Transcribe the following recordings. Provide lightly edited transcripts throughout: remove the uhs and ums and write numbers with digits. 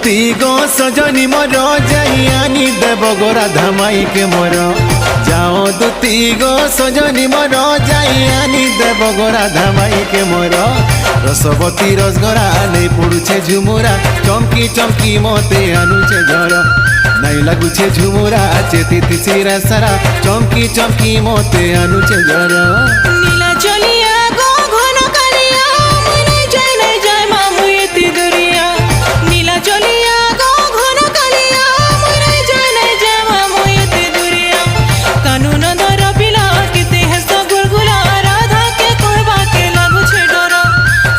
दुती गो सजनी मोर जाई आनी देव गो राधा माई के मोर जाओ दुती गो सजनी मोर जाई आनी देव गो राधा माई के मोर रसवती रसगरा नहीं पड़ुछे झुमुरा चमकी चमकी मते आनुचे झर नहीं लगुछे झुमुरा चेती तिसिरा सारा चमकी चमकी मते आनुचे झर नीला चलिया गो घन कालिया मने जाय नहीं जाय मामू एती दुरिया नीला चलिया गो घन कालिया मने जाय नहीं जाय मामू एती दुरिया कानून धर पिला केते हस गुलगुला राधा के कहबा के लागु छे डर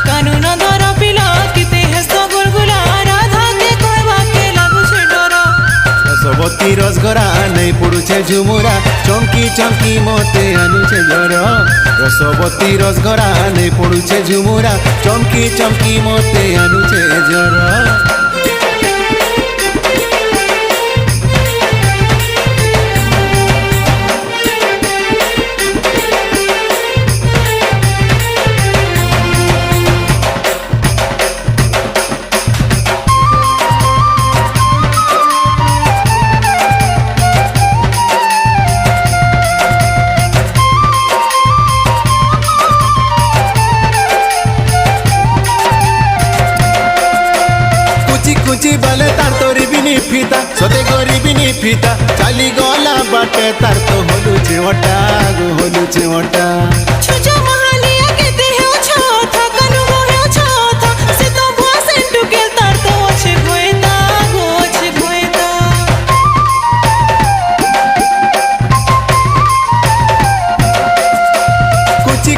कानून धर पिला केते हस गुलगुला राधा के कहबा के लागु छे डर रसवती रसगरा नहीं पड़ुछे झुमुरा चमकी चमकी मते आनुचे झर रसवती रसगरा नहीं पड़ुछे झुमुरा चमकी चमकी मते आनुचे झर कुची बाले तार तो रिबिनी फीता सोते गरीबिनी फीता चाली गला बाटे तार तो होलुचे ओटा गो होलुचे ओटा छुजा महालिया केते हो छाथा कनु हो छाथा से तो भोसे टुकेल तार तो छे भोयता गो छे भोयता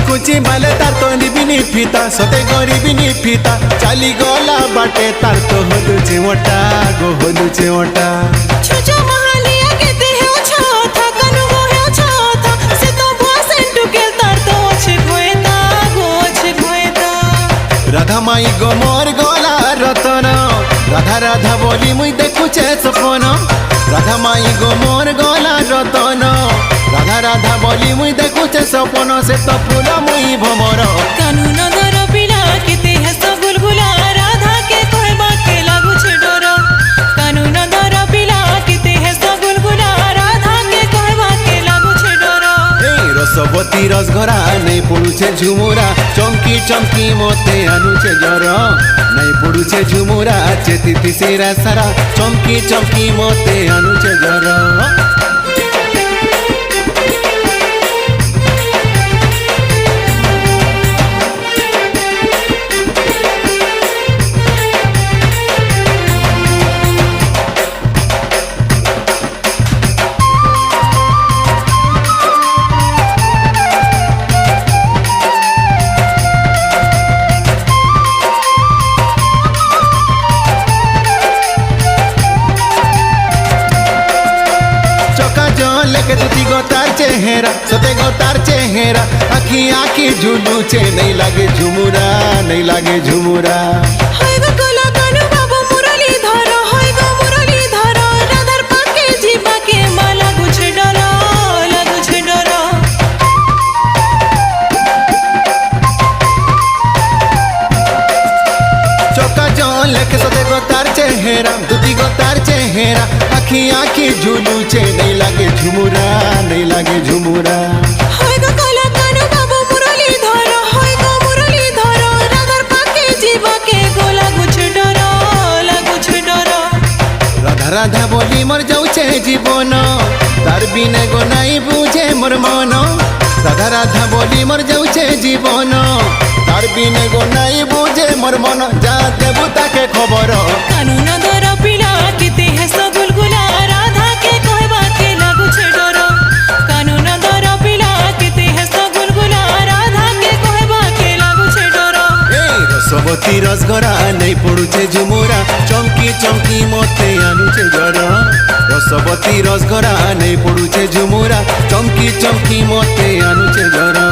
कुची बाले तार तो रिबिनी फीता सोते गरीबिनी फीता चाली गला बाटे तार तो होलुचे ओटा गो होलुचे ओटा छुजा महालिया केते हो छाथा कनु हो छाथा से तो भोसे टुकेल तार तो छे भोयता गो छे भोयता राधा माई गो मोर गला रतन राधा राधा बोली मुई देखुचे सपन राधा माई गो मोर गला रतन राधा राधा बोली मुई देखुचे सपन से तो फूल मुई भमर कानून धर पिला केते हस गुलगुला राधा के कहबा के लागु छे डर कानून धर पिला केते हस गुलगुला राधा के कहबा के लागु छे डर रसवती रसगरा नहीं पड़ुछे झुमुरा चमकी चमकी मते आनुचे झर नहीं पड़ुछे झुमुरा चेती तिसिरा सारा चमकी चमकी मते आनुचे झर लेके तुती गोतार चेहरा सोते गोतार चेहरा आखी आखी झुलू चे नहीं लागे झुमुरा नहीं लागे झुमुरा हाय गो कला कानू बाबू मुरली धर हाय गो मुरली धर राधार पाके जीवा के माला गुछे डर लागु छे डर चौका जौन लेके सोते गोतार चेहरा तुती गोतार चेहरा आखी आखी झुलू चे नहीं लागे झुमुरा नहीं लागे झुमुरा हाय गो कला कानू बाबू मुरली धर हाय गो मुरली धर राधार पाके जीवा के गोला गुछे डर लागु छे डर राधा राधा बोली मर जाऊचे जीवन तार बिने गो नहीं बुझे मोर मन राधा राधा बोली मर जाऊचे जीवन तार बिने गो नहीं बुझे मोर मन जा देबू ताके खबर कानून धर पिला केते हस गुलगुला राधा के कहबा के लागु छे डर कानून धर पिला केते हस गुलगुला राधा के कहबा के लागु छे डर रसवती रसगरा नहीं पड़ुछे झुमुरा चमकी चमकी मते आनुचे झर रसवती रसगरा नहीं पड़ुछे झुमुरा चमकी चमकी मते आनुचे झर।